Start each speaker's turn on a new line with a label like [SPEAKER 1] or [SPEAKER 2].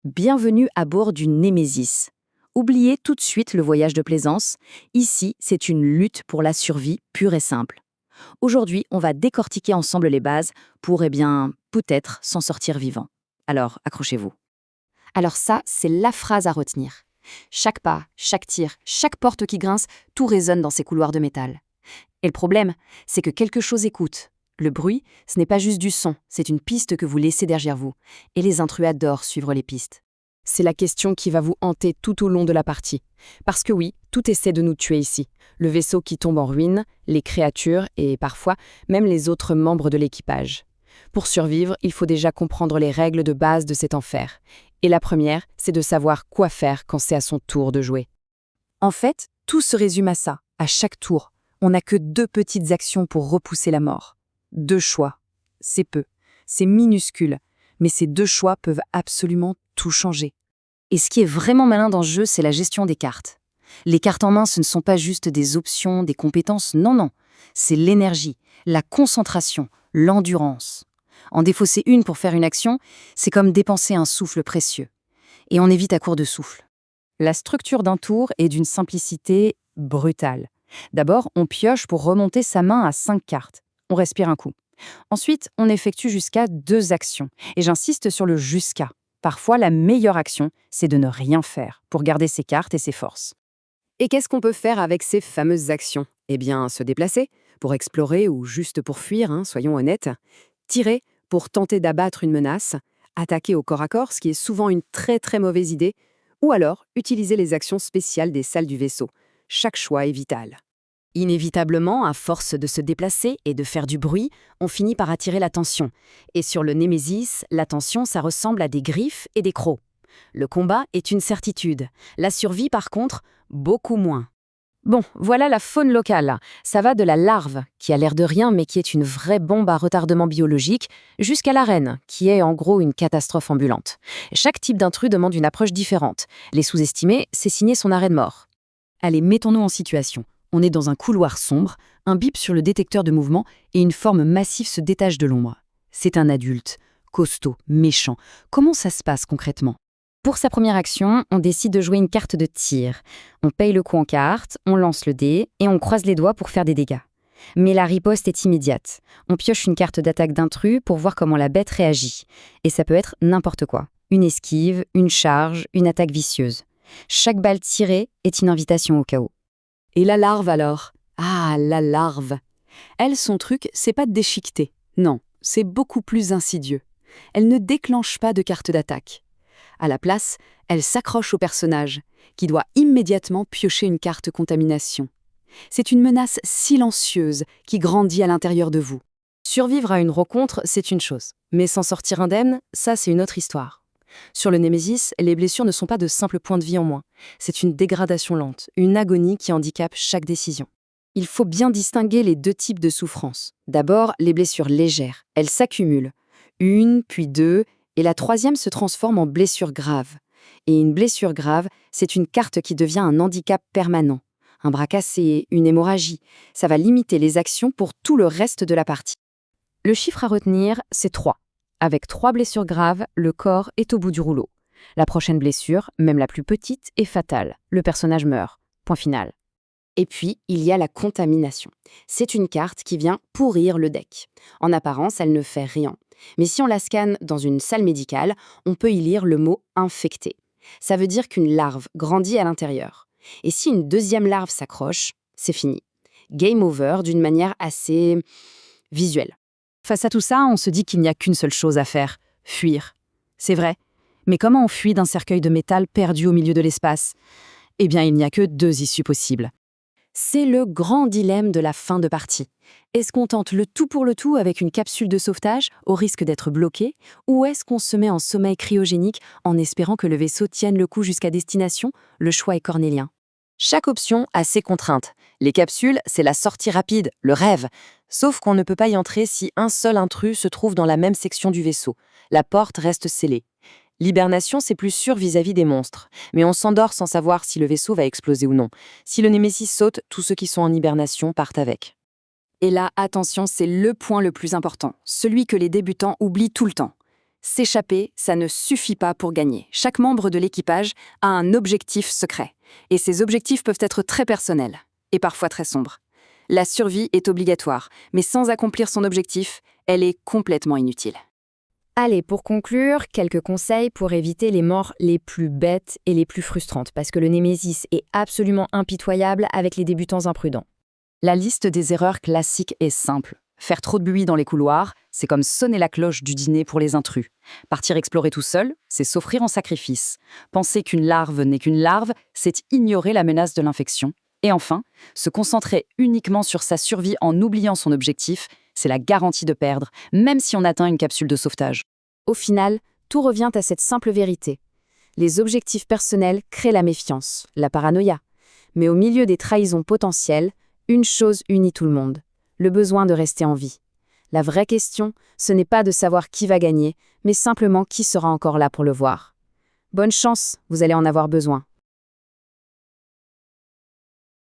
[SPEAKER 1] Bienvenue à bord du Némésis. Oubliez tout de suite le voyage de plaisance. Ici, c'est une lutte pour la survie pure et simple. Aujourd'hui, on va décortiquer ensemble les bases pour, peut-être s'en sortir vivant. Alors, accrochez-vous.
[SPEAKER 2] Alors ça, c'est la phrase à retenir. Chaque pas, chaque tir, chaque porte qui grince, tout résonne dans ces couloirs de métal. Et le problème, c'est que quelque chose écoute. Le bruit, ce n'est pas juste du son, c'est une piste que vous laissez derrière vous. Et les intrus adorent suivre les pistes.
[SPEAKER 3] C'est la question qui va vous hanter tout au long de la partie. Parce que oui, tout essaie de nous tuer ici. Le vaisseau qui tombe en ruine, les créatures et parfois même les autres membres de l'équipage. Pour survivre, il faut déjà comprendre les règles de base de cet enfer. Et la première, c'est de savoir quoi faire quand c'est à son tour de jouer.
[SPEAKER 1] En fait, tout se résume à ça. À chaque tour, on n'a que 2 petites actions pour repousser la mort. 2 choix. C'est peu. C'est minuscule. Mais ces 2 choix peuvent absolument tout changer. Et ce qui est vraiment malin dans ce jeu, c'est la gestion des cartes. Les cartes en main, ce ne sont pas juste des options, des compétences, non. C'est l'énergie, la concentration, l'endurance. En défausser une pour faire une action, c'est comme dépenser un souffle précieux. Et on est vite à court de souffle. La structure d'un tour est d'une simplicité brutale. D'abord, on pioche pour remonter sa main à 5 cartes. On respire un coup. Ensuite, on effectue jusqu'à 2 actions. Et j'insiste sur le jusqu'à. Parfois, la meilleure action, c'est de ne rien faire pour garder ses cartes et ses forces.
[SPEAKER 3] Et qu'est-ce qu'on peut faire avec ces fameuses actions? Eh bien, se déplacer, pour explorer ou juste pour fuir, soyons honnêtes. Tirer, pour tenter d'abattre une menace. Attaquer au corps à corps, ce qui est souvent une très mauvaise idée. Ou alors, utiliser les actions spéciales des salles du vaisseau. Chaque choix est vital.
[SPEAKER 2] Inévitablement, à force de se déplacer et de faire du bruit, on finit par attirer l'attention. Et sur le Némésis, l'attention, ça ressemble à des griffes et des crocs. Le combat est une certitude. La survie, par contre, beaucoup moins.
[SPEAKER 3] Bon, voilà la faune locale. Ça va de la larve, qui a l'air de rien mais qui est une vraie bombe à retardement biologique, jusqu'à la reine, qui est en gros une catastrophe ambulante. Chaque type d'intrus demande une approche différente. Les sous-estimer, c'est signer son arrêt de mort.
[SPEAKER 1] Allez, mettons-nous en situation. On est dans un couloir sombre, un bip sur le détecteur de mouvement et une forme massive se détache de l'ombre. C'est un adulte, costaud, méchant. Comment ça se passe concrètement ?
[SPEAKER 2] Pour sa première action, on décide de jouer une carte de tir. On paye le coup en carte, on lance le dé et on croise les doigts pour faire des dégâts. Mais la riposte est immédiate. On pioche une carte d'attaque d'intrus pour voir comment la bête réagit. Et ça peut être n'importe quoi. Une esquive, une charge, une attaque vicieuse. Chaque balle tirée est une invitation au chaos.
[SPEAKER 3] Et la larve alors? Ah, la larve! Elle, son truc, c'est pas de déchiqueter. Non, c'est beaucoup plus insidieux. Elle ne déclenche pas de carte d'attaque. À la place, elle s'accroche au personnage, qui doit immédiatement piocher une carte contamination. C'est une menace silencieuse qui grandit à l'intérieur de vous.
[SPEAKER 1] Survivre à une rencontre, c'est une chose. Mais s'en sortir indemne, ça, c'est une autre histoire. Sur le Némésis, les blessures ne sont pas de simples points de vie en moins. C'est une dégradation lente, une agonie qui handicape chaque décision. Il faut bien distinguer les 2 types de souffrances. D'abord, les blessures légères. Elles s'accumulent. 1, puis 2, et la 3e se transforme en blessure grave. Et une blessure grave, c'est une carte qui devient un handicap permanent. Un bras cassé, une hémorragie. Ça va limiter les actions pour tout le reste de la partie. Le chiffre à retenir, c'est 3. Avec 3 blessures graves, le corps est au bout du rouleau. La prochaine blessure, même la plus petite, est fatale. Le personnage meurt. Point final. Et puis, il y a la contamination. C'est une carte qui vient pourrir le deck. En apparence, elle ne fait rien. Mais si on la scanne dans une salle médicale, on peut y lire le mot « infecté ». Ça veut dire qu'une larve grandit à l'intérieur. Et si une 2e larve s'accroche, c'est fini. Game over d'une manière assez visuelle. Face à tout ça, on se dit qu'il n'y a qu'une seule chose à faire, fuir. C'est vrai. Mais comment on fuit d'un cercueil de métal perdu au milieu de l'espace ? Eh bien, il n'y a que 2 issues possibles. C'est le grand dilemme de la fin de partie. Est-ce qu'on tente le tout pour le tout avec une capsule de sauvetage, au risque d'être bloqué, ou est-ce qu'on se met en sommeil cryogénique en espérant que le vaisseau tienne le coup jusqu'à destination ? Le choix est cornélien. Chaque option a ses contraintes. Les capsules, c'est la sortie rapide, le rêve. Sauf qu'on ne peut pas y entrer si un seul intrus se trouve dans la même section du vaisseau. La porte reste scellée. L'hibernation, c'est plus sûr vis-à-vis des monstres. Mais on s'endort sans savoir si le vaisseau va exploser ou non. Si le Némésis saute, tous ceux qui sont en hibernation partent avec. Et là, attention, c'est le point le plus important. Celui que les débutants oublient tout le temps.
[SPEAKER 3] S'échapper, ça ne suffit pas pour gagner. Chaque membre de l'équipage a un objectif secret. Et ces objectifs peuvent être très personnels, et parfois très sombres. La survie est obligatoire, mais sans accomplir son objectif, elle est complètement inutile.
[SPEAKER 2] Allez, pour conclure, quelques conseils pour éviter les morts les plus bêtes et les plus frustrantes, parce que le Némésis est absolument impitoyable avec les débutants imprudents.
[SPEAKER 1] La liste des erreurs classiques est simple. Faire trop de bruit dans les couloirs, c'est comme sonner la cloche du dîner pour les intrus. Partir explorer tout seul, c'est s'offrir en sacrifice. Penser qu'une larve n'est qu'une larve, c'est ignorer la menace de l'infection. Et enfin, se concentrer uniquement sur sa survie en oubliant son objectif, c'est la garantie de perdre, même si on atteint une capsule de sauvetage.
[SPEAKER 2] Au final, tout revient à cette simple vérité. Les objectifs personnels créent la méfiance, la paranoïa. Mais au milieu des trahisons potentielles, une chose unit tout le monde: le besoin de rester en vie. La vraie question, ce n'est pas de savoir qui va gagner, mais simplement qui sera encore là pour le voir. Bonne chance, vous allez en avoir besoin.